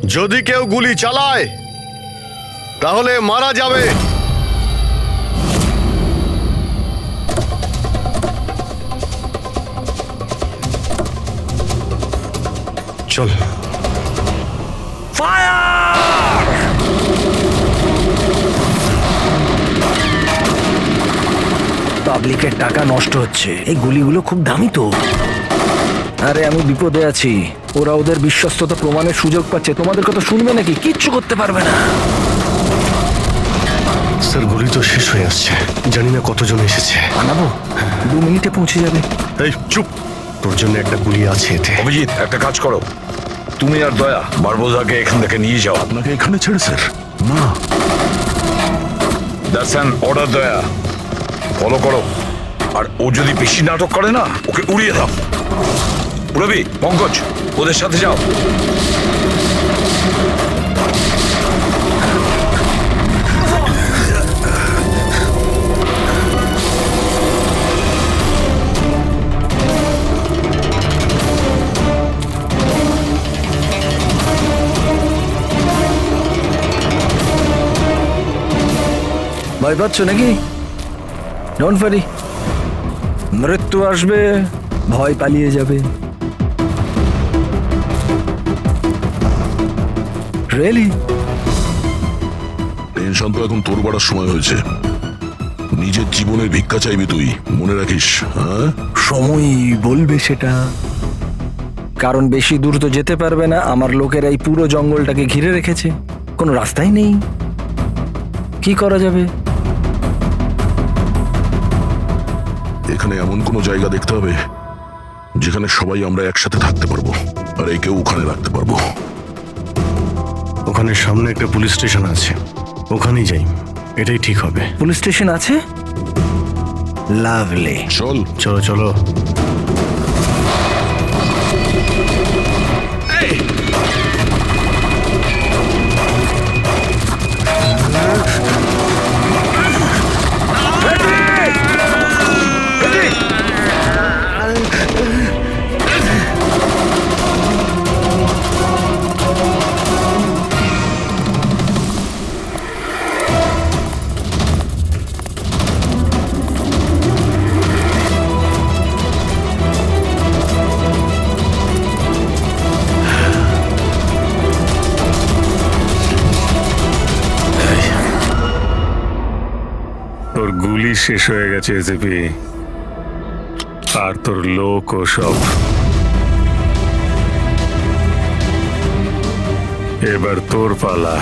যদি কেউ গুলি চালায় তাহলে মারা যাবে। চল। পাবলিকের টাকা নষ্ট হচ্ছে, এই গুলিগুলো খুব দামি তো। আরে আমি বিপদে আছি, ওরা ওদের বিশ্বস্ততা প্রমাণের সুযোগ পাচ্ছে। তোমাদের কথা শুনবে নাকি? কিচ্ছু করতে পারবে না। স্যার গুলি তো শেষ হয়ে আসছে, জানি না কতজন এসেছে। আনাবো, 2 মিনিটে পৌঁছে যাবে। এই চুপ, তোর জন্য একটা গুলি আছে এতে। অভিজিৎ, একটা কাজ করো, তুমি আর দয়া বারবোজাকে এখান থেকে নিয়ে যাও। আপনাকে এখানে ছেড়ে স্যার? না। দ্যাটস অ্যান অর্ডার দয়া, ফলো করো। আর ও যদি বেশি নাটক করে না, ওকে উড়িয়ে দাও। রবি, পঙ্কজ, ওদের সাথে যাও। ভয় পাচ্ছ নাকি? ডোন্ট ওয়ারি, মৃত্যু আসবে, ভয় পালিয়ে যাবে। রিয়েলি? টেনশন তো এখন তোর বাড়ার সময় হয়েছে। নিজের জীবনের ভিক্ষা চাইবি তুই, মনে রাখিস। হ্যাঁ, সময় বলবে সেটা। কারণ বেশি দূর তো যেতে পারবে না, আমার লোকেরা এই পুরো জঙ্গলটাকে ঘিরে রেখেছে, কোনো রাস্তাই নেই। কি করা যাবে? এখানে এমন কোনো জায়গা দেখতে হবে যেখানে সবাই আমরা একসাথে থাকতে পারবো, আর একেও ওখানে রাখতে পারবো। ওখানে সামনে একটা পুলিশ স্টেশন আছে, ওখানেই যাই, এটাই ঠিক হবে। পুলিশ স্টেশন আছে? লাভলি। চল। চলো চলো। তোর গুলি শেষ হয়ে গেছে এসিপি, আর তোর লোক ও সব। এবার তোর পালা।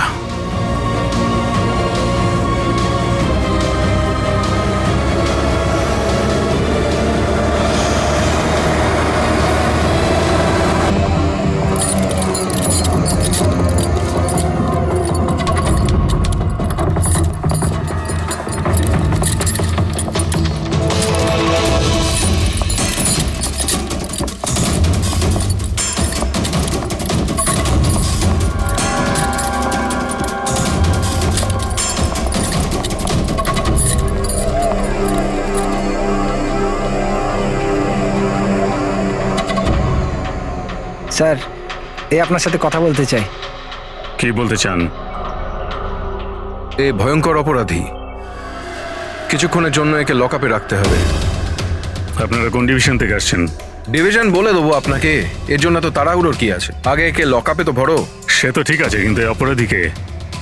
স্যার, এই আপনার সাথে কথা বলতে চাই। কি বলতে চান? এ ভয়ঙ্কর অপরাধী, কিছুক্ষণের জন্য একে লকআপে রাখতে হবে। আপনারা কোন ডিভিশন থেকে আসছেন? ডিভিশন বলে দেবো আপনাকে, এর জন্য তো তাড়াহুড়োর কি আছে? আগে একে লকআপে তো ভরো। সে তো ঠিক আছে, কিন্তু এই অপরাধীকে,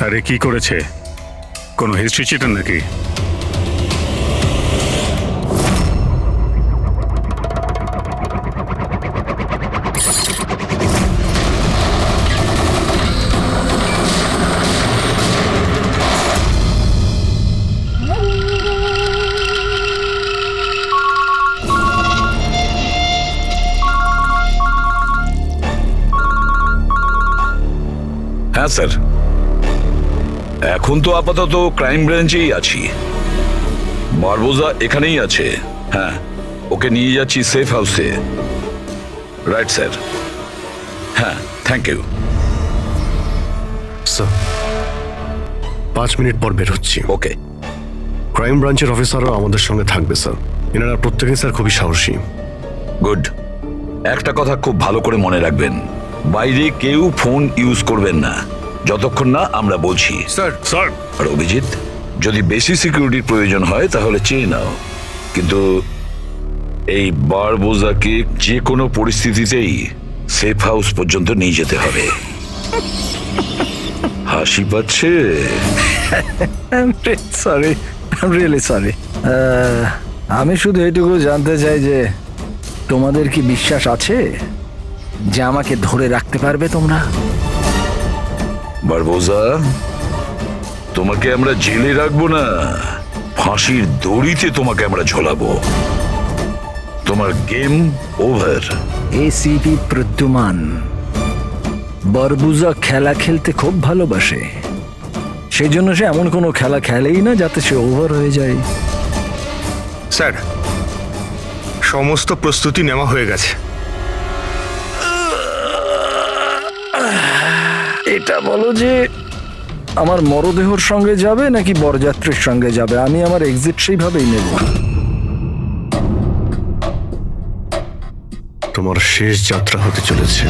আরে কি করেছে? কোনো হিস্ট্রি চিটার নাকি? হ্যাঁ স্যার, এখন তো আপাতত ক্রাইম ব্রাঞ্চেই আছি। বারবোজা এখানেই আছে। হ্যাঁ, ওকে নিয়ে যাচ্ছি সেফ হাউসে। Right sir. হ্যাঁ, থ্যাংক ইউ স্যার, 5 মিনিট পর বের হচ্ছি। ওকে। ক্রাইম ব্রাঞ্চের অফিসারও আমাদের সঙ্গে থাকবে স্যার। এনারা প্রত্যেকেই স্যার খুবই সাহসী। গুড। একটা কথা খুব ভালো করে মনে রাখবেন, বাইরে কেউ ফোন ইউজ করবেন না যতক্ষণ না আমরা বলছি। স্যার স্যার, আর অভিজিৎ, যদি বেশি সিকিউরিটির প্রয়োজন হয় তাহলে চেয়ে নাও, কিন্তু এই বারবোজাকে যে কোনো পরিস্থিতিতেই সেফ হাউস পর্যন্ত নিয়ে যেতে হবে। হাসি পাচ্ছে? Sorry, really sorry. আমি শুধু এটুকু জানতে চাই যে তোমাদের কি বিশ্বাস আছে যে আমাকে ধরে রাখতে পারবে তোমরা? বারবোজা, তোমাকে আমরা জেলে রাখবো না, ফাঁসির দড়িতে তোমাকে আমরা ঝোলাবো। তোমার গেম ওভার। এসিপি প্রদ্যুমান বারবুজা খেলা খেলতে খুব ভালোবাসে, সেই জন্য সে এমন কোনো খেলা খেলেই না যাতে সে ওভার হয়ে যায়। স্যার, সমস্ত প্রস্তুতি নেওয়া হয়ে গেছে। এটা বলো যে আমার মরদেহর সঙ্গে যাবে নাকি বরযাত্রীর সঙ্গে যাবে? আমি আমার এক্সিট সেইভাবেই নেব। তোমার শেষ যাত্রা হতে চলেছে।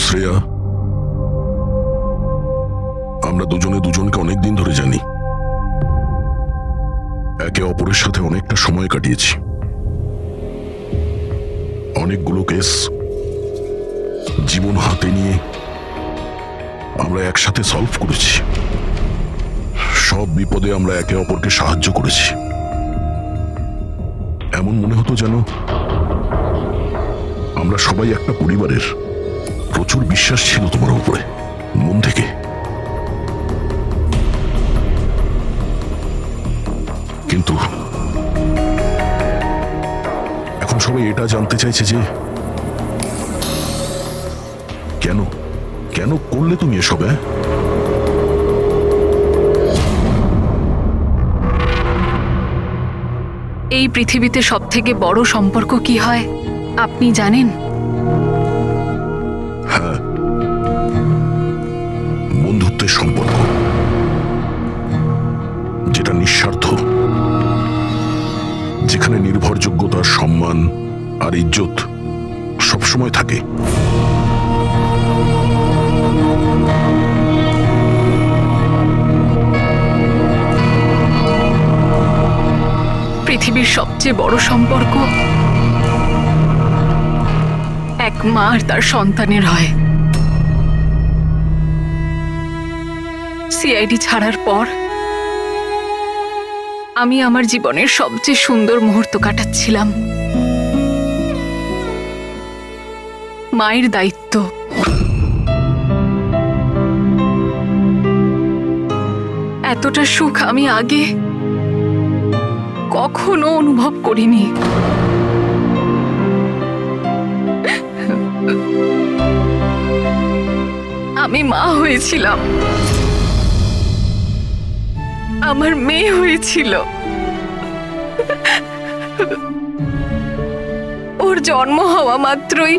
শ্রেয়া, আমরা দুজনে দুজনকে অনেকদিন ধরে জানি, একে অপরের সাথে অনেকটা সময় কাটিয়েছি, অনেকগুলো কেস জীবন হাতে নিয়ে আমরা একসাথে সলভ করেছি, সব বিপদে আমরা একে অপরকে সাহায্য করেছি। এমন মনে হতো যেন আমরা সবাই একটা পরিবারের। প্রচুর বিশ্বাস ছিল তোমার উপরে, মন থেকে। কিন্তু এখন সবাই এটা জানতে চাইছে যে কেন কেন করলে তুমি এসব? এই পৃথিবীতে সবথেকে বড় সম্পর্ক কি হয় আপনি জানেন? হ্যাঁ, বন্ধুত্বের সম্পর্ক, যেটা নিঃস্বার্থ, যেখানে নির্ভরযোগ্যতা, সম্মান আর ইজ্জত সবসময় থাকে। পৃথিবীর সবচেয়ে বড় সম্পর্ক এক মা আর তার সন্তানের হয়। সিআইডি ছাড়ার পর আমি আমার জীবনের সবচেয়ে সুন্দর মুহূর্ত কাটাচ্ছিলাম। মায়ের দায়িত্ব, এতটা সুখ আমি আগে কখনো অনুভব করিনি। আমি মা হয়েছিলাম, আমার মেয়ে হয়েছিল। ওর জন্ম হওয়া মাত্রই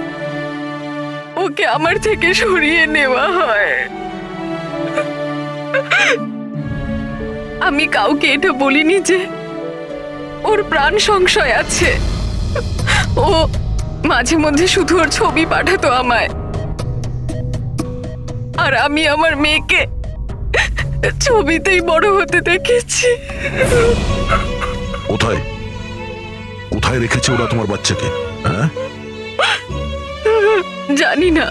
ওকে আমার থেকে সরিয়ে নেওয়া হয়। আমি কাউকে এটা বলিনি যে ওর প্রাণ সংশয় আছে। ও মাঝে মধ্যে শুধু ওর ছবি পাঠাতো আমায়, আর আমি আমার মেয়েকে ছবিতেই বড় হতে দেখেছি। কোথায় কোথায় রেখেছে ওরা তোমার বাচ্চাকে? হ্যাঁ, জানি না,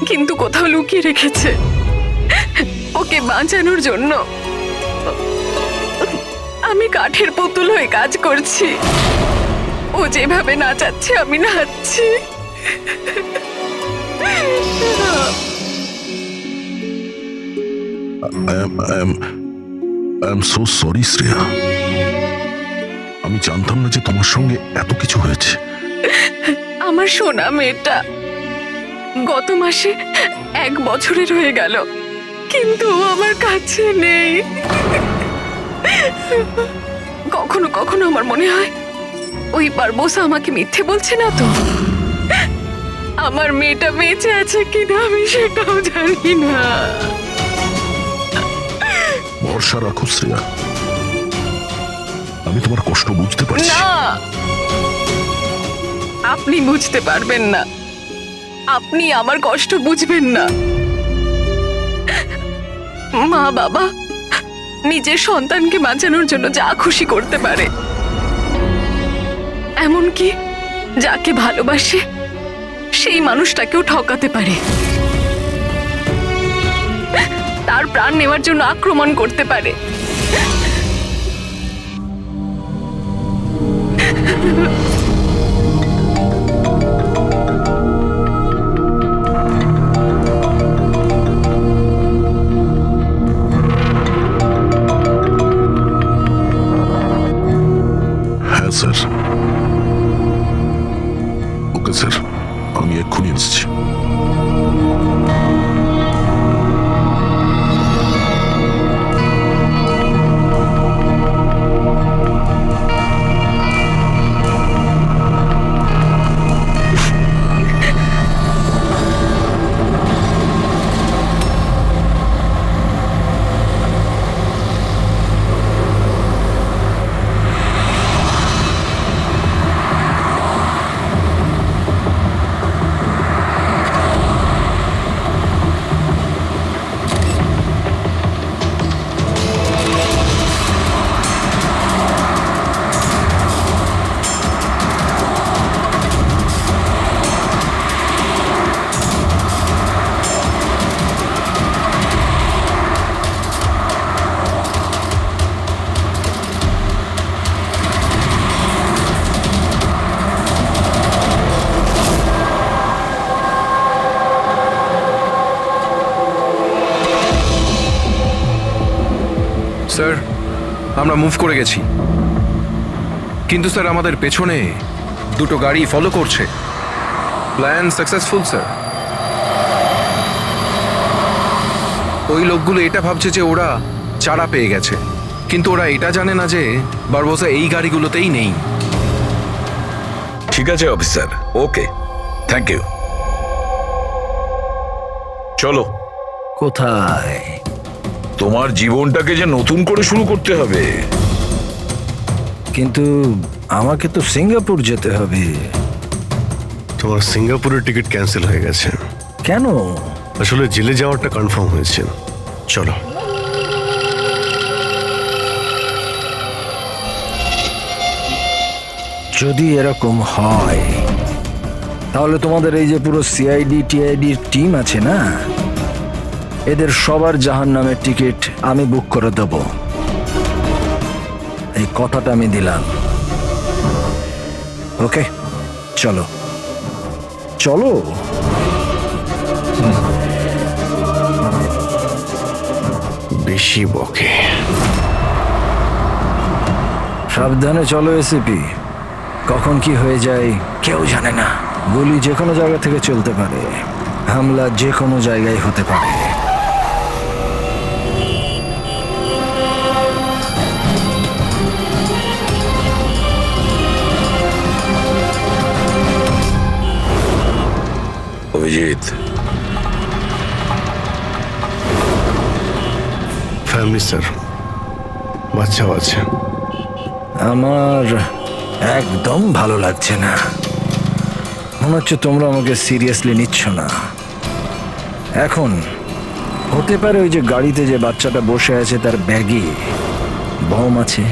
কিন্তু কোথাও লুকিয়ে রেখেছে ওকে বাঁচানোর জন্য। আমি কাঠের পুতুল হয়ে কাজ করছি, ও যেভাবে নাচাচ্ছে আমি নাচছি। I am so sorry, Shreya. আমি জানতাম না যে তোমার সঙ্গে এত কিছু হয়েছে। আমার সোনা মেয়েটা গত মাসে 1 বছরের হয়ে গেল, কিন্তু ও আমার কাছে নেই। কখনো কখনো আমার মনে হয় ওই বারবোসা আমাকে মিথ্যে বলছে না তো? আমার মেয়েটা বেঁচে আছে কিনা আমি সেটাও জানি না। ভরসা রাখো শ্রেয়া, আমি তোমার কষ্ট বুঝতে পারছি। না, আপনি বুঝতে পারবেন না, আপনি আমার কষ্ট বুঝবেন না। মা বাবা নিজের সন্তানকে বাঁচানোর জন্য যা খুশি করতে পারে, এমনকি যাকে ভালোবাসে সেই মানুষটাকেও ঠকাতে পারে, তার প্রাণ নেওয়ার জন্য আক্রমণ করতে পারে। হ্যাঁ স্যার। ওকে স্যার, আমি এক্ষুনি এসেছি। স্যার, আমরা মুভ করে গেছি, কিন্তু স্যার আমাদের পেছনে দুটো গাড়ি ফলো করছে। Plan successful sir. ওই লোকগুলো এটা ভাবছে যে ওরা চারা পেয়ে গেছে, কিন্তু ওরা এটা জানে না যে বারবোসা এই গাড়িগুলোতেই নেই। ঠিক আছে অফিসার, ওকে, থ্যাংক ইউ। চলো, কোথায়? তোমার জীবনটাকে যে নতুন করে শুরু করতে হবে। কিন্তু আমাকে তো সিঙ্গাপুর যেতে হবে। তোমার সিঙ্গাপুরের টিকিট ক্যান্সেল হয়ে গেছে। কেন? আসলে জেলে যাওয়াটা কনফার্ম হয়েছে। চলো। যদি এরকম হয় তাহলে তোমাদের এই যে পুরো সিআইডি টিআইডির টিম আছে না, এদের সবার জাহান্নামের টিকিট আমি বুক করে দেব। এই কথাটা আমি দিলাম। ওকে, চলো চলো। বেশি বকে। সাবধানে চলো এসিপি, কখন কি হয়ে যায় কেউ জানে না। গুলি যে কোনো জায়গা থেকে চলতে পারে, হামলা যে কোনো জায়গায় হতে পারে। অভিজিৎ, ফ্যামিলি স্যার, বাচ্চাও আছে। আমার একদম ভালো লাগছে না। মনে হচ্ছে তোমরা আমাকে সিরিয়াসলি নিচ্ছ না। এখন হতে পারে ওই যে গাড়িতে যে বাচ্চাটা বসে আছে তার ব্যাগে বম আছে।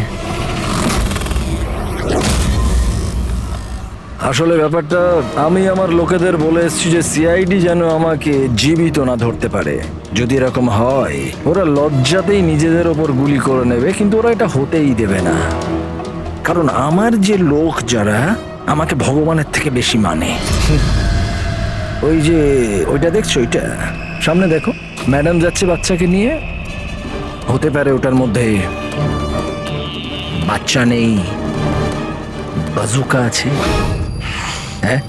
আসলে ব্যাপারটা আমি আমার লোকেদের বলে এসেছি যে সিআইডি যেন আমাকে জীবিত না ধরতে পারে। যদি এরকম হয় ওরা লজ্জাতেই নিজেদের ওপর গুলি করে নেবে, কিন্তু ওরা এটা হতেই দেবে না। কারণ আমার যে লোক যারা আমাকে ভগবানের থেকে বেশি মানে। ওই যে ওইটা দেখছো, ওইটা সামনে দেখো, ম্যাডাম যাচ্ছে বাচ্চাকে নিয়ে। হতে পারে ওটার মধ্যে বাচ্চা নেই, বাজুকা আছে। হ্যাঁ,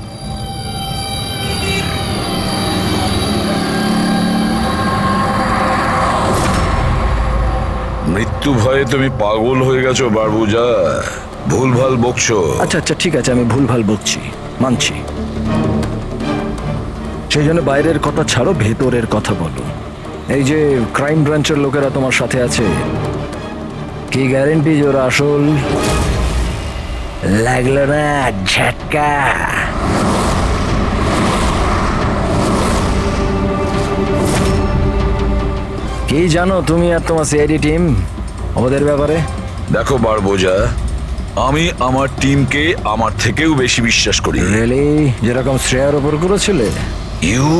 মৃত্যু ভয়ে তুমি পাগল হয়ে গেছো বারবুজা। ভুলভাল বকছো। আচ্ছা আচ্ছা ঠিক আছে, আমি ভুলভাল বকছি, মানছি। সেই জন্য বাইরের কথা ছাড়ো, ভেতরের কথা বলো। এই যে ক্রাইম ব্রাঞ্চের লোকেরা তোমার সাথে আছে, কি গ্যারেন্টি যে ওরা আসল? লাগলো না ঝটকা? কি জানো তুমি আর তোমার সিআইডি টিম ওদের ব্যাপারে? দেখো বারবোজা, আমি আমার টিমকে আমার থেকেও বেশি বিশ্বাস করি। রিয়েলি? যেরকম শ্রেয়ার ওপর করেছিলে? ইউ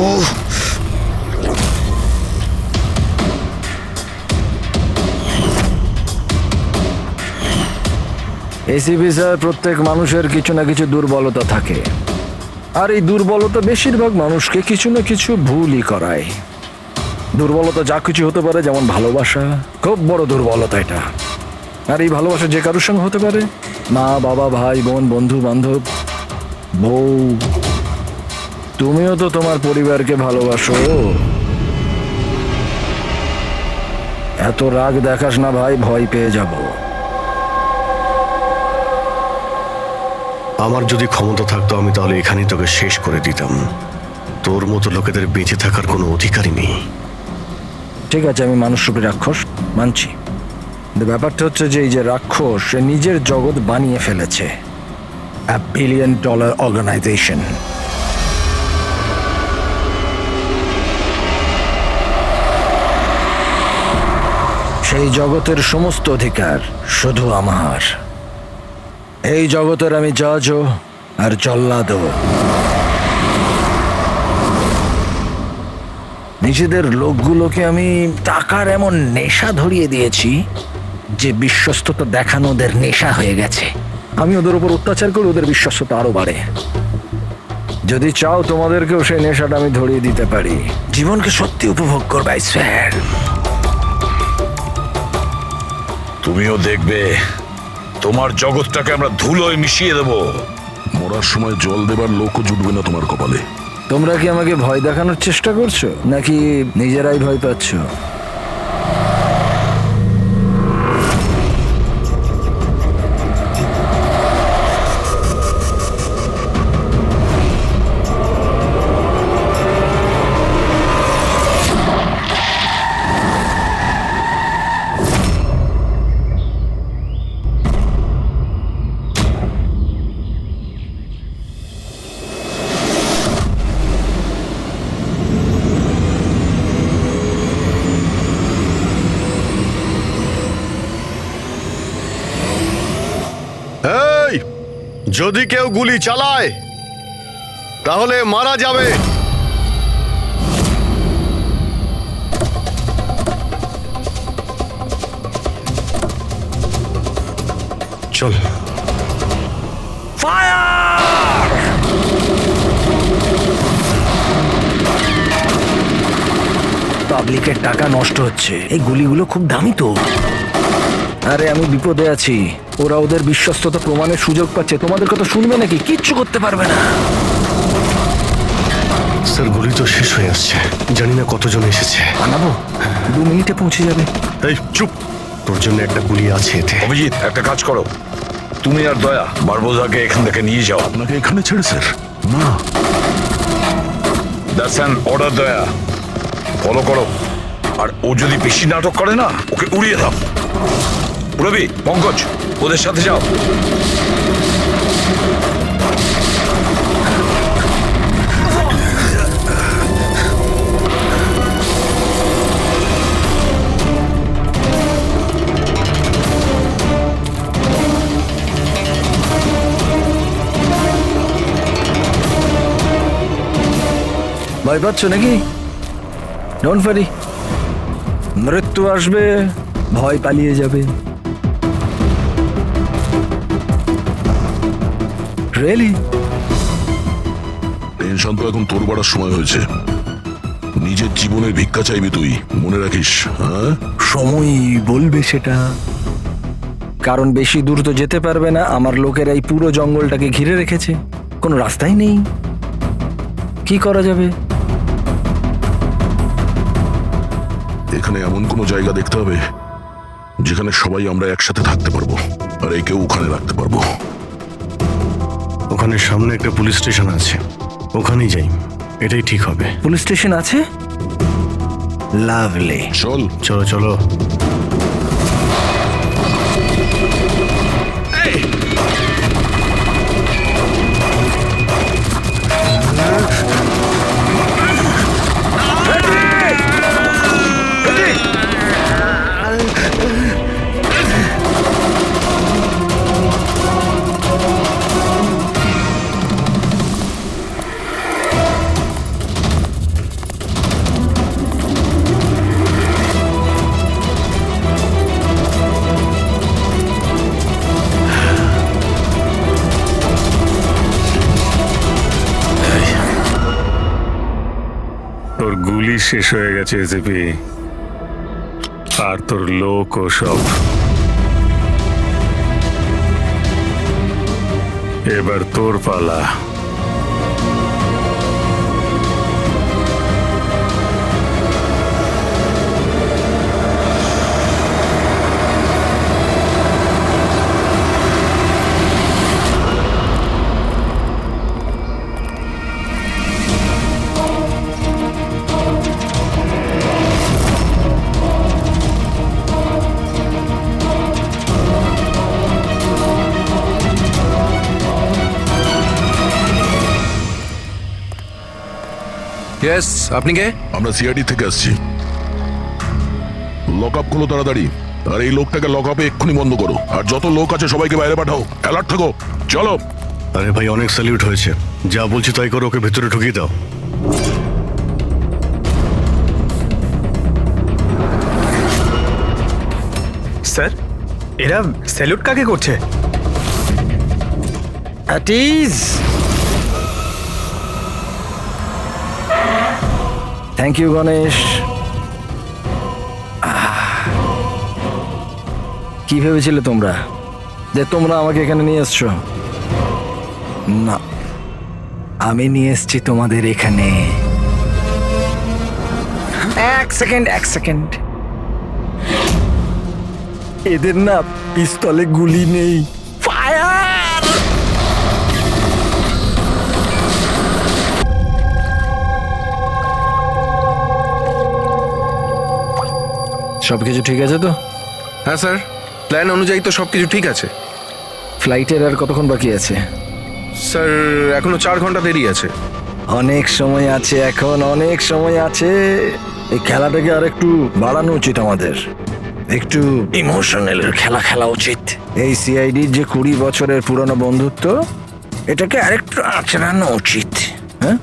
এসিপি স্যার, প্রত্যেক মানুষের কিছু না কিছু দুর্বলতা থাকে, আর এই দুর্বলতা বেশিরভাগ মানুষকে কিছু না কিছু ভুলই করায়। দুর্বলতা যা কিছু হতে পারে, যেমন ভালোবাসা, খুব বড় দুর্বলতা এটা। আর এই ভালোবাসা যে কারোর সঙ্গে হতে পারে, মা বাবা, ভাই বোন, বন্ধু বান্ধব, বউ। তুমিও তো তোমার পরিবারকে ভালোবাসো। এত রাগ দেখাস না ভাই, ভয় পেয়ে যাব। আমার যদি ক্ষমতা থাকতো আমি তাহলে এখানেই তোকে শেষ করে দিতাম। তোর মতো লোকেদের বেঁচে থাকার কোনো অধিকারই নেই। ঠিক আছে, আমি মানুষরূপী রাক্ষস মানছি। কিন্তু ব্যাপারটা হচ্ছে যে এই যে রাক্ষস, সে নিজের জগৎ বানিয়ে ফেলেছে, $1 বিলিয়ন অর্গানাইজেশন। সেই জগতের সমস্ত অধিকার শুধু আমার। এই জগতের আমি জজও আর জল্লাদও। নিজেদের লোকগুলোকে আমি টাকার এমন নেশা ধরিয়ে দিয়েছি যে বিশ্বস্ততা দেখানো ওদের নেশা হয়ে গেছে। আমি ওদের উপর অত্যাচার করে ওদের বিশ্বস্ততা আরো বাড়ে। যদি চাও তোমাদেরকেও সেই নেশাটা আমি ধরিয়ে দিতে পারি। জীবনকে সত্যি উপভোগ করবে স্যার। তুমিও দেখবে তোমার জগৎটাকে আমরা ধুলোয় মিশিয়ে দেব। মরার সময় জল দেবার লোকও জুটবে না তোমার কপালে। তোমরা কি আমাকে ভয় দেখানোর চেষ্টা করছো, নাকি নিজেরাই ভয় পাচ্ছ? এই, যদি কেউ গুলি চালায় তাহলে মারা যাবে। চল। পাবলিকের টাকা নষ্ট হচ্ছে, এই গুলিগুলো খুব দামি তো। আরে আমি বিপদে আছি, ওরা ওদের বিশ্বস্ততা প্রমাণের সুযোগ পাচ্ছে। তোমাদের কথা শুনবে নাকি? কিচ্ছু করতে পারবে না। স্যার, গুলি তো শেষ হয়ে আসছে, জানি না কতজন এসেছে। বানাবো, 2 মিনিটে পৌঁছে যাবে। এই চুপ, তোর জন্য একটা গুলি আছে এতে। অভিজিৎ, একটা কাজ করো, তুমি আর দয়া বারবোজাকে এখান থেকে নিয়ে যাও। আপনাকে এখানে ছেড়ে স্যার? না। দ্যাটস অ্যান অর্ডার দয়া, ফলো করো। আর ও যদি বেশি নাটক করে না, ওকে উড়িয়ে দাও। রবি, পঙ্কজ, ওদের সাথে যাও। ভয় পাচ্ছ নাকি? ডোন্ট ওয়ারি, মৃত্যু আসবে, ভয় পালিয়ে যাবে। রিয়েলি? টেনশন তো এখন তোর বাড়ার সময় হয়েছে। নিজের জীবনের ভিক্ষা চাইবি তুই, মনে রাখিস। হ্যাঁ, সময় বলবে সেটা। কারণ বেশি দূর তো যেতে পারবে না। আমার লোকেরা এই পুরো জঙ্গলটাকে ঘিরে রেখেছে, কোনো রাস্তাই নেই। কি করা যাবে? এখানে এমন কোনো জায়গা দেখতে হবে যেখানে সবাই আমরা একসাথে থাকতে পারবো। আর একেও ওখানে রাখতে পারবো। ওখানে সামনে একটা পুলিশ স্টেশন আছে, ওখানেই যাই, এটাই ঠিক হবে। পুলিশ স্টেশন আছে? লাভলি। চল। চলো চলো। তোর গুলি শেষ হয়ে গেছে এসিপি, আর তোর লোক ও সব। এবার তোর পালা। ইয়েস, আপনি কে? আমরা সিআইডি থেকে আসছি। লক আপ খোলো তাড়াতাড়ি, আর এই লোকটাকে লক আপে এক্ষুনি বন্ধ করো, আর যত লোক আছে সবাইকে বাইরে পাঠাও। অ্যালার্ট থাকো। চলো। আরে ভাই, অনেক স্যালিউট হয়েছে, যা বলছি তাই করো, ওকে ভেতরে ঢুকিয়ে দাও। স্যার, এরা স্যালুট কাকে করছে? Thank you Ganesh. কি ভেবেছিলে তোমরা যে তোমরা আমাকে এখানে নিয়ে এসছো? না, আমি নিয়ে এসছি তোমাদের এখানে। এক সেকেন্ড। এদের না পিস্তলে গুলি নেই। ফায়ার! সবকিছু ঠিক আছে তো? হ্যাঁ স্যার, প্ল্যান অনুযায়ী তো সবকিছু ঠিক আছে। ফ্লাইটের আর কতক্ষণ বাকি আছে? স্যার, এখনো 4 ঘন্টা দেরি আছে। অনেক সময় আছে, এখন অনেক সময় আছে। এই খেলাটাকে আর একটু বাড়ানো উচিত আমাদের, একটু ইমোশনাল খেলা উচিত। এই সিআইডির যে 20 বছরের পুরনো বন্ধুত্ব, এটাকে আরেকটু আঁচড়ানো উচিত। হ্যাঁ,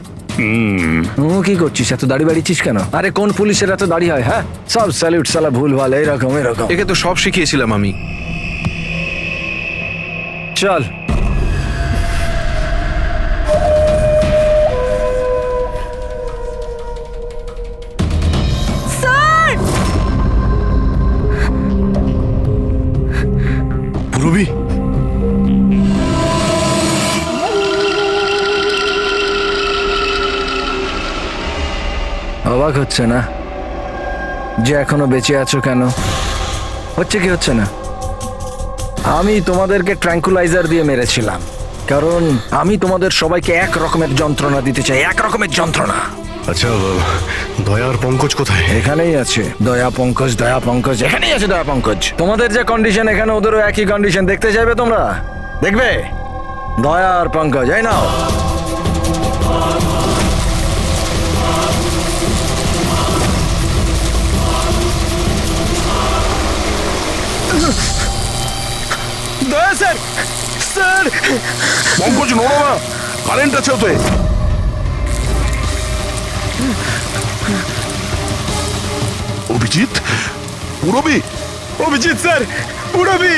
কি করছিস? এত দাড়ি বাড়িছিস কেন? আরে কোন পুলিশের এত দাড়ি হয়? হ্যাঁ, সব স্যালুট সালা ভুল ভাল এরকম। একে তো সব শিখিয়েছিলাম আমি। চল। পুরবি, অবাক হচ্ছে না যে এখনো বেঁচে আছো? কেন হচ্ছে কি হচ্ছে না? আমি তোমাদেরকে ট্র্যাঙ্কুলাইজার দিয়ে মেরেছিলাম, কারণ আমি তোমাদের সবাইকে এক রকমের যন্ত্রণা দিতে চাই, এক রকমের যন্ত্রণা। আচ্ছা, দয়া আর পঙ্কজ কোথায়? এখানেই আছে দয়া পঙ্কজ, এখানেই আছে দয়া পঙ্কজ। তোমাদের যে কন্ডিশন, এখানে ওদেরও একই কন্ডিশন। দেখতে চাইবে তোমরা? দেখবে? দয়া আর পঙ্কজ, এই নাও। দয়া স্যার, স্যার! পঙ্কজ, নড়ো না, কারেন্ট আছে ওতে। অভিজিৎ, পুরবি। অভিজিৎ স্যার, পুরবি!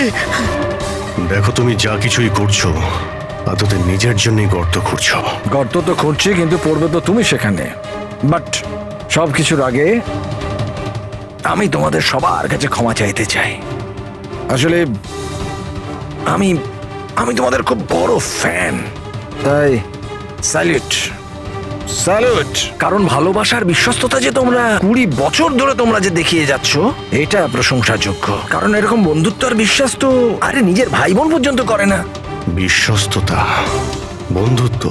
দেখো, তুমি যা কিছুই করছো আদতে নিজের জন্যই গর্ত খুঁড়ছো। গর্ত তো খুঁড়ছি, কিন্তু পড়বে তো তুমি সেখানে। বাট সব কিছুর আগে আমি তোমাদের সবার কাছে ক্ষমা চাইতে চাই। আসলে আমি তোমাদের খুব বড় ফ্যান, তাই স্যালুট। স্যালুট। কারণ ভালোবাসার বিশ্বস্ততা যে তোমরা 20 বছর ধরে তোমরা যে দেখিয়ে যাচ্ছ, এটা প্রশংসাযোগ্য। কারণ এরকম বন্ধুত্ব আর বিশ্বাস তো আরে নিজের ভাই বোন পর্যন্ত করে না। বিশ্বস্ততা, বন্ধুত্ব,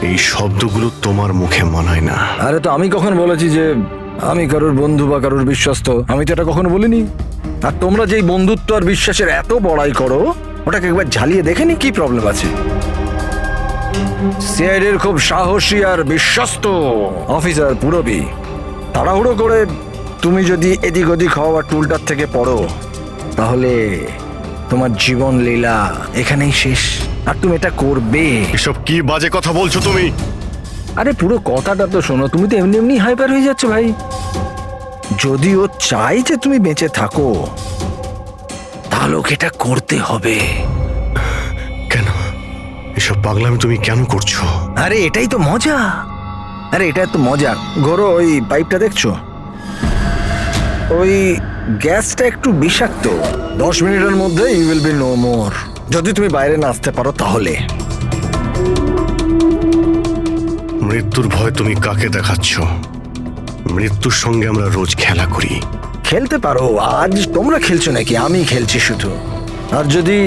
এই শব্দগুলো তোমার মুখে মানায় না। আরে তো আমি কখন বলেছি যে আমি কারোর বন্ধু বা কারোর বিশ্বস্ত? আমি তো এটা কখনো বলিনি। আর তোমরা যেই বন্ধুত্ব আর বিশ্বাসের এত বড়াই করো, ওটাকে একবার ঝালিয়ে দেখেনি কি প্রবলেম আছে? সিআইডির খুব সাহসী আর বিশ্বস্ত অফিসার পুরবি, তাড়াহুড়ো করে তুমি যদি এদিক ওদিক হওয়া টুলটার থেকে পড়ো, তাহলে তোমার জীবন লীলা এখানেই শেষ। আর তুমি এটা করবে। এসব কি বাজে কথা বলছো তুমি? আরে পুরো কথাটা তো শোনো, তুমি তো এমনি এমনি হাইপার হয়ে যাচ্ছ ভাই। যদি ও চাই যে তুমি বেঁচে থাকো, তাহলে ওকে এটা করতে হবে। কেন এসব পাগলামি তুমি কেন করছো? আরে এটাই তো মজা। আরে এটা তো মজা। ঘোরো, ওই পাইপটা দেখছো? ওই গ্যাসটা একটু বিষাক্ত। 10 মিনিটের মধ্যে you will be no more. যদি তুমি বাইরে না আসতে পারো তাহলে। মৃত্যুর ভয় তুমি কাকে দেখাচ্ছ? মৃত্যুর সঙ্গে আমরা রোজ খেলা করি। খেলতে পারো। আজ তোমরা খেলছো নাকি? আমি খেলছি শুধু। আর যদি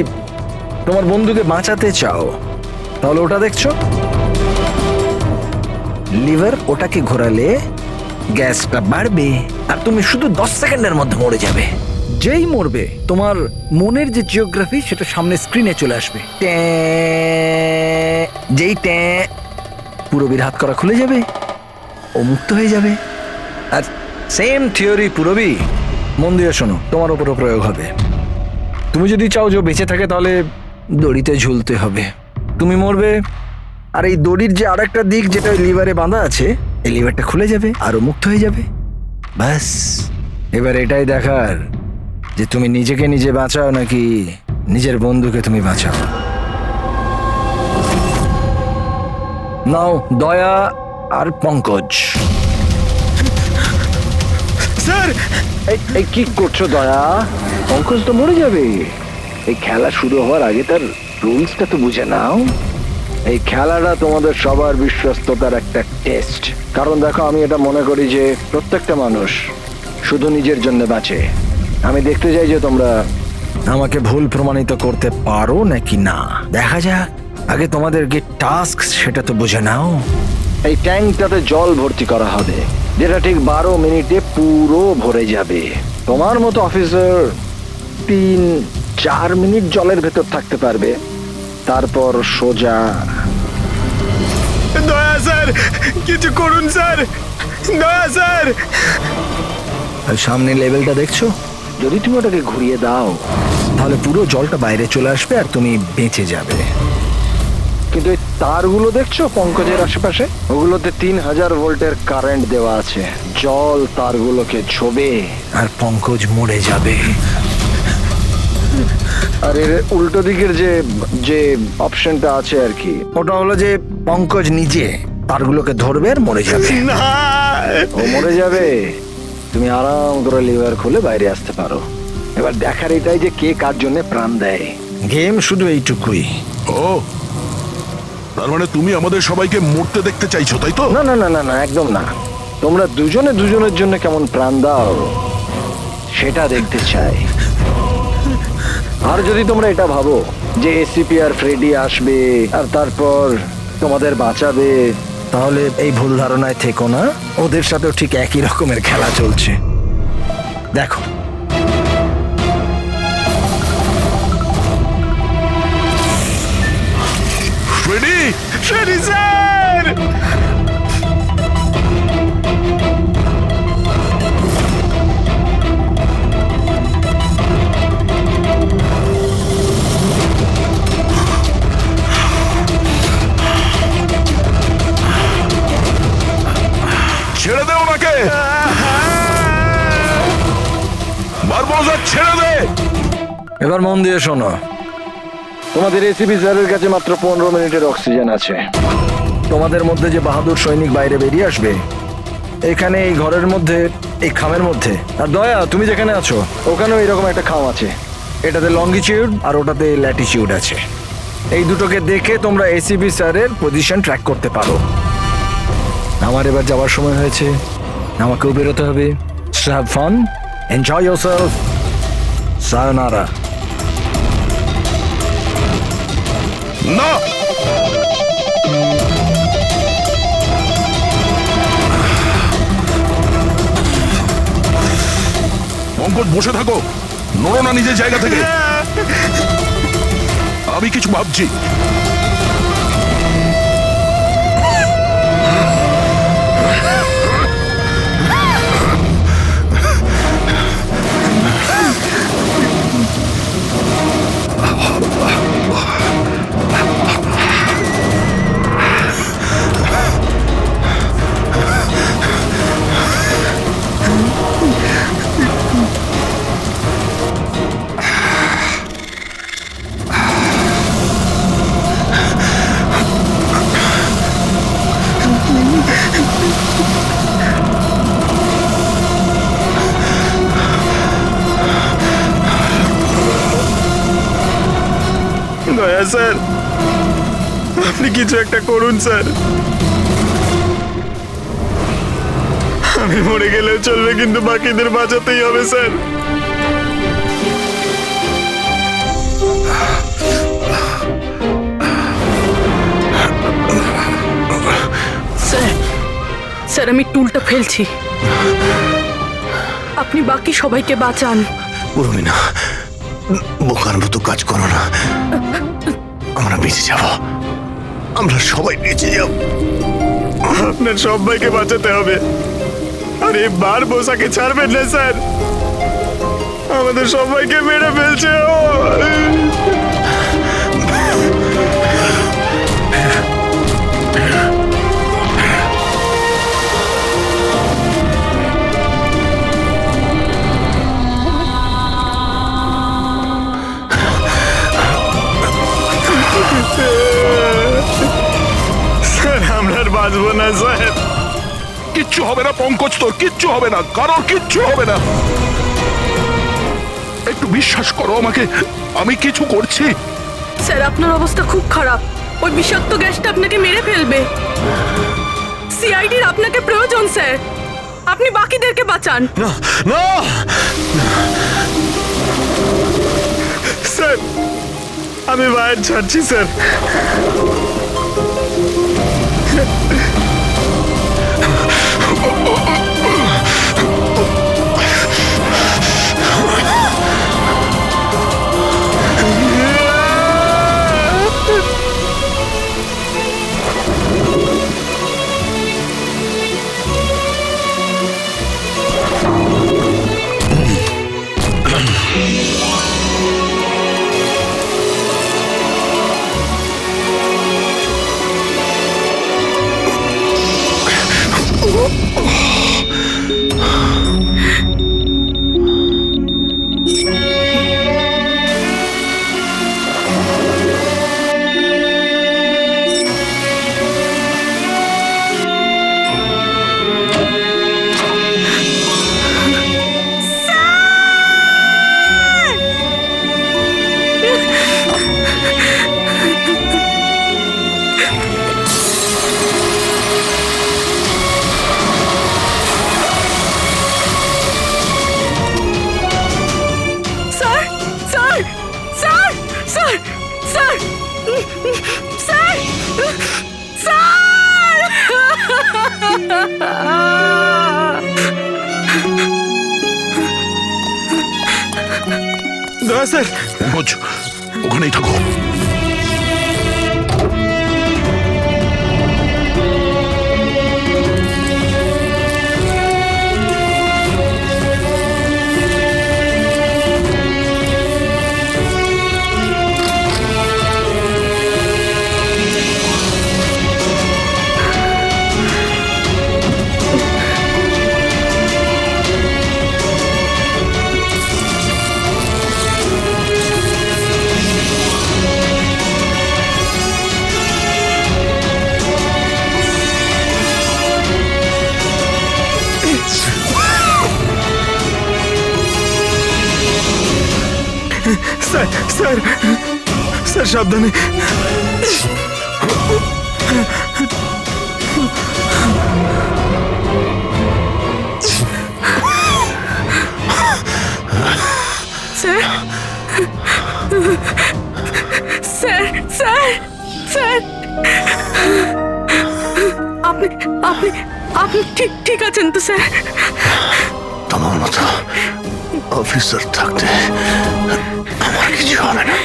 তোমার বন্ধুকে বাঁচাতে চাও, তাহলে ওটা দেখছো লিভার, ওটাকে ঘোরালে গ্যাসটা বাড়বে আর তুমি শুধু 10 সেকেন্ডের মধ্যে মরে যাবে। যেই মরবে তোমার মনের যে জিওগ্রাফি সেটা সামনে স্ক্রিনে চলে আসবে। যেই পুরবীর হাত করা খুলে যাবে, ও মুক্ত হয়ে যাবে। আর সেম থিওরি পুরবী, মন দিয়ে শোনো, তোমার উপরও প্রয়োগ হবে। তুমি যদি চাও যে ও বেঁচে থাকে, তাহলে দড়িতে ঝুলতে হবে। তুমি মরবে, আর এই দড়ির যে আরেকটা দিক যেটা ওই লিভারে বাঁধা আছে, এই লিভারটা খুলে যাবে আর ও মুক্ত হয়ে যাবে। ব্যাস, এবার এটাই দেখার যে তুমি নিজেকে নিজে বাঁচাও নাকি নিজের বন্ধুকে তুমি বাঁচাও। নাও দয়া আর পঙ্কজ। স্যার, এই কি করছো দয়া? পঙ্কজ তো মরে যাবে। এই খেলা শুরু হওয়ার আগে তার রুলসটা তো বুঝে নাও। এই খেলাটা তোমাদের সবার বিশ্বস্ততার একটা টেস্ট। কারণ দেখো, আমি এটা মনে করি যে প্রত্যেকটা মানুষ শুধু নিজের জন্য বাঁচে। আমি দেখতে চাই যে তোমরা আমাকে ভুল প্রমাণিত করতে পারো নাকি না। দেখা যাক। আগে তোমাদেরকে টাস্ক সেটা তো বুঝে নাও। এই ট্যাঙ্কটাতে জল ভর্তি করা হবে, যেটা ঠিক 12 মিনিটে পুরো ভরে যাবে। তোমার মতো অফিসার 3-4 মিনিট জলের ভেতর থাকতে পারবে, তারপর সোজা। দয়া স্যার, কিছু করুন স্যার, দয়া স্যার। আর সামনে লেভেলটা দেখছো? যদি তুমি ওটাকে ঘুরিয়ে দাও, তাহলে পুরো জলটা বাইরে চলে আসবে আর তুমি বেঁচে যাবে। কিন্তু এই তারগুলো দেখছো পঙ্কজের আশেপাশে, ওগুলোতে 3000 ভোল্টের কারেন্ট দেওয়া আছে। জল তারগুলোকে ছোবে আর পঙ্কজ মরে যাবে। আর এর উল্টো দিকের যে যে অপশনটা আছে আর কি, ওটা হলো যে পঙ্কজ নিজে তারগুলোকে ধরবে আর মরে যাবে। ও মরে যাবে, তুমি আরাম করে লিভার খুলে বাইরে আসতে পারো। এবার দেখার এটাই যে কে কার জন্য প্রাণ দেয়। গেম শুধু এইটুকুই। ও, তার মানে তুমি আমাদের সবাইকে মরতে দেখতে চাইছো, তাই তো? না না না না না, একদম না। তোমরা দুজনে দুজনের জন্য কেমন প্রাণ দাও সেটা দেখতে চাই। আর যদি তোমরা এটা ভাবো যে এসিপি আর ফ্রেডি আসবে আর তারপর তোমাদের বাঁচাবে, তাহলে এই ভুল ধারণায় থেকো না। ওদের সাথেও ঠিক একই রকমের খেলা চলছে। দেখো, ফ্রেডি, ফ্রেডি স্যার! ছেড়ে দে ওনাকে। বারবোজা, ছেড়ে দে। এবার মন দিয়ে শোনো। তোমাদের এসিপি স্যারের কাছে মাত্র 15 মিনিটের অক্সিজেন আছে। তোমাদের মধ্যে যে বাহাদুর সৈনিক বাইরে বেরিয়ে আসবে, এখানে এই ঘরের মধ্যে, এই খামের মধ্যে। আর দয়া, তুমি যেখানে আছো ওখানেও এরকম একটা খাম আছে। এটাতে লঙ্গিটিউড আর ওটাতে ল্যাটিটিউড আছে। এই দুটোকে দেখে তোমরা এসিপি স্যারের পজিশন ট্র্যাক করতে পারো। আমার এবার যাওয়ার সময় হয়েছে, আমাকেও বেরোতে হবে। So have fun, enjoy yourself, sayonara. না, পঙ্কজ বসে থাকো, নড়ো না নিজের জায়গা থেকে। আমি কিছু ভাবছি। দয়া স্যার, আপনি কিছু একটা করুন স্যার। আমি মরে গেলেও চলবে, কিন্তু বাকিদের বাঁচাতেই হবে স্যার। স্যার, স্যার আমি টুলটা ফেলছি, আপনি বাকি সবাইকে বাঁচান। উর্মিনা, বোকার মতো কাজ করো না। আমরা বেঁচে যাব, আমরা সবাই বেঁচে যাব। আপনার সবাইকে বাঁচাতে হবে, আর এই বার বোসাকে ছাড়বেন না স্যার। আমাদের সবাইকে মেরে ফেলছে ও। স্যার আমরা আর বাঁচবো না স্যার। কিচ্ছু হবে না পঙ্কজ, তোর কিচ্ছু হবে না, কারোর কিচ্ছু হবে না। একটু বিশ্বাস করো আমাকে, আমি কিছু করছি। স্যার আপনার অবস্থা খুব খারাপ, ওই বিষাক্ত গ্যাসটা আপনাকে মেরে ফেলবে। সিআইডির আপনাকে প্রয়োজন স্যার, আপনি বাকিদেরকে বাঁচান। না না, স্যার আমি বাইরে ছাড়ছি স্যার। স্যার পঙ্কজ, ওখানেই থাকো। স্যার স্যার স্যার সাবধানে। স্যার স্যার স্যার স্যার আপনি আপনি আপনি ঠিক ঠিক আছেন তো স্যার? তোমার মতো অফিসার থাকতে আমার কিছু হবে না।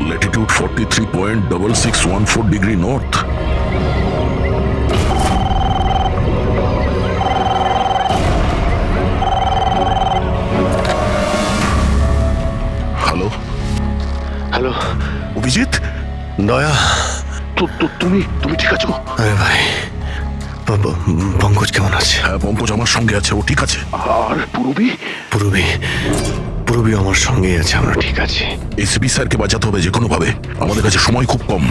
Latitude 43.6614 degree north. Hello hello Abhijit, দয়া, তুমি ঠিক আছো? আরে ভাই, পঙ্কজ কেমন আছে? হ্যাঁ, পঙ্কজ আমার সঙ্গে আছে, ও ঠিক আছে। আর পূরবী? পূরবী আমার সঙ্গেই আছে, আমরা ঠিক আছি। এসপি স্যারকে বাঁচাতে হবে যে কোনো ভাবে, আমাদের কাছে সময় খুব কম।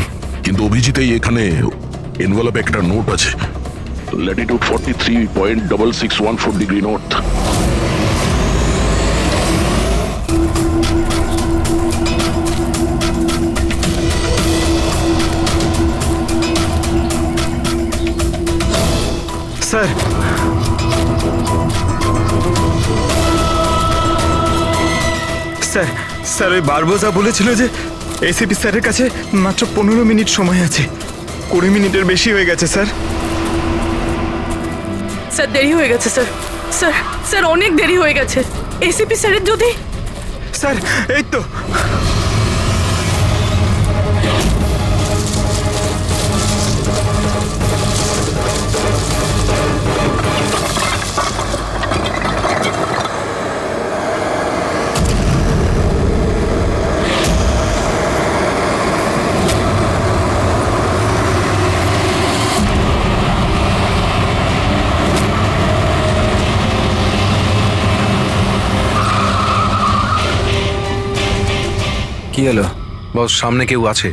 কিন্তু অভিজিতেই এখানে এনভেলপে একটা নোট আছে, Latitude 43.6614 degree north. Sir, sir sir ওই বারবোজা বলেছিল যে এসিপি স্যারের কাছে মাত্র 15 মিনিট সময় আছে। 20 মিনিটের বেশি হয়ে গেছে স্যার। স্যার দেরি হয়ে গেছে স্যার। স্যার স্যার অনেক দেরি হয়ে গেছে। এসিপি স্যারের যদি স্যার এই তো কি হলো? বস, সামনে কেউ আছে।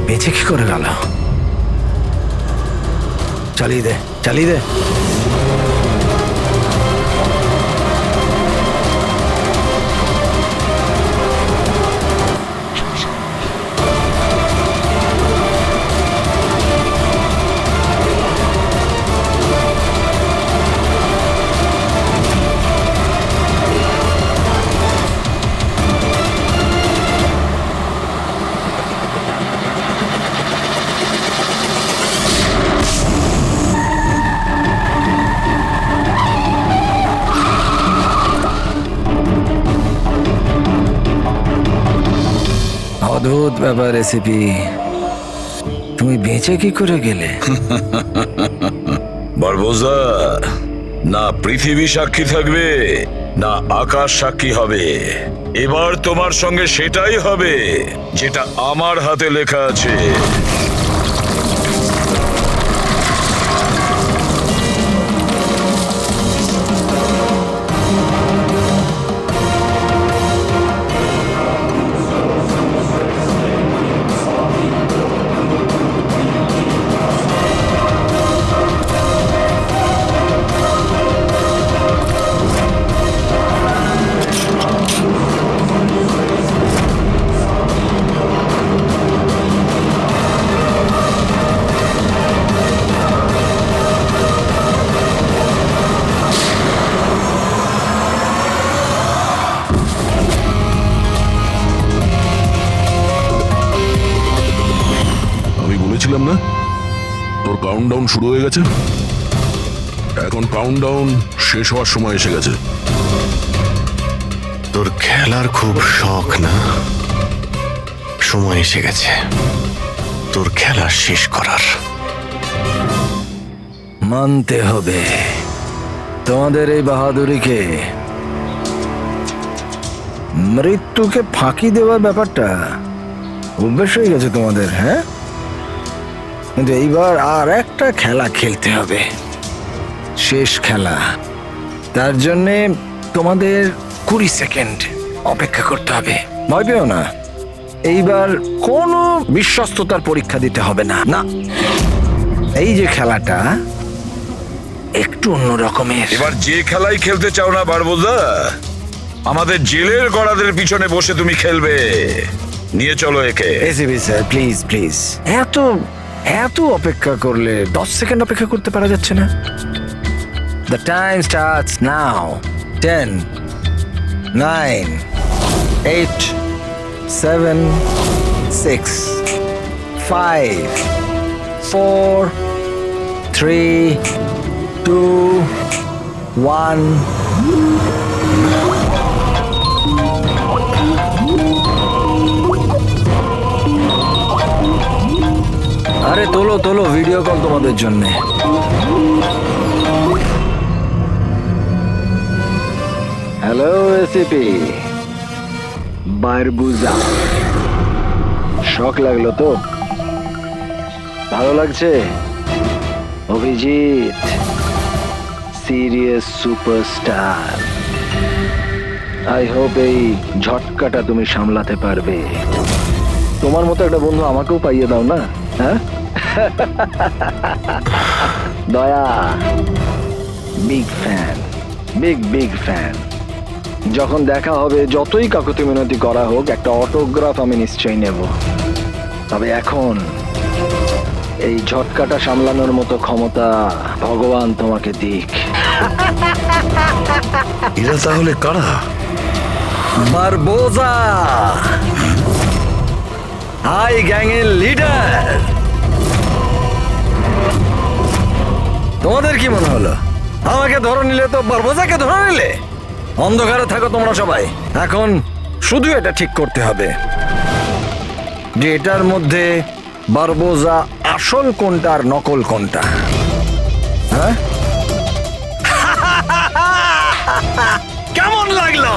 বেঁচে কি করে গেল? চালিয়ে দে, চালিয়ে দে। অদ্ভুত ব্যাপার রেসিপি, তুমি বেঁচে কি করে গেলে? বারবোজা, না পৃথিবী সাক্ষী থাকবে না আকাশ সাক্ষী হবে। এবার তোমার সঙ্গে সেটাই হবে যেটা আমার হাতে লেখা আছে। বলেছিলাম না তোর কাউন্টডাউন শুরু হয়ে গেছে। এখন কাউন্টডাউন শেষ হওয়ার সময় এসে গেছে। তোর খেলার খুব শখ না? সময় এসে গেছে তোর খেলা শেষ করার। মানতে হবে তোমাদের এই বাহাদুরিকে। মৃত্যুকে ফাঁকি দেওয়ার ব্যাপারটা অভ্যেস হয়ে গেছে তোমাদের, হ্যাঁ? কিন্তু এইবার আর একটা খেলা খেলতে হবে, শেষ খেলা। তার জন্যে তোমাদের 20 সেকেন্ড অপেক্ষা করতে হবে। ভয় পেও না, এইবার কোনো বিশ্বস্ততার পরীক্ষা দিতে হবে না। না, এই যে খেলাটা একটু অন্য রকমের। এবার যে খেলাই খেলতে চাও না বারবোজা, আমাদের জেলের গড়াদের পিছনে বসে তুমি খেলবে। নিয়ে চলো একে। এসিপি স্যার, প্লিজ প্লিজ, এত এত অপেক্ষা করলে 10 সেকেন্ড অপেক্ষা করতে পারা যাচ্ছে না? The time starts now. 10, 9, 8, 7, 6, 5, 4, 3, 2, 1. আরে তোলো তোলো, ভিডিও কল তোমাদের জন্য। হ্যালো এসিপি বারবুজা, শখ লাগলো তো? ভালো লাগছে? Abhijit serious superstar, I hope এই ঝটকাটা তুমি সামলাতে পারবে। তোমার মতো একটা বন্ধু আমাকেও পাইয়ে দাও না, হ্যাঁ? দয়া বিগ ফ্যান, বিগ ফ্যান। যখন দেখা হবে, যতই কাকুতি মিনতি করা হোক, একটা অটোগ্রাফ আমি নিশ্চয়ই নেব। তবে এখন এই ঝটকাটা সামলানোর মতো ক্ষমতা ভগবান তোমাকে দিক। এরা তাহলে কারা? বারবোজা, হাই গ্যাংয়ের লিডার। তোমাদের কি মনে হলো আমাকে ধরে নিলে তো বারবোজাকে ধরে নিলে? অন্ধকারে থাকো তোমরা সবাই। এখন শুধু এটা ঠিক করতে হবে যে এটার মধ্যে বারবোজা আসল কোনটা আর নকল কোনটা। হ্যাঁ, কেমন লাগলো?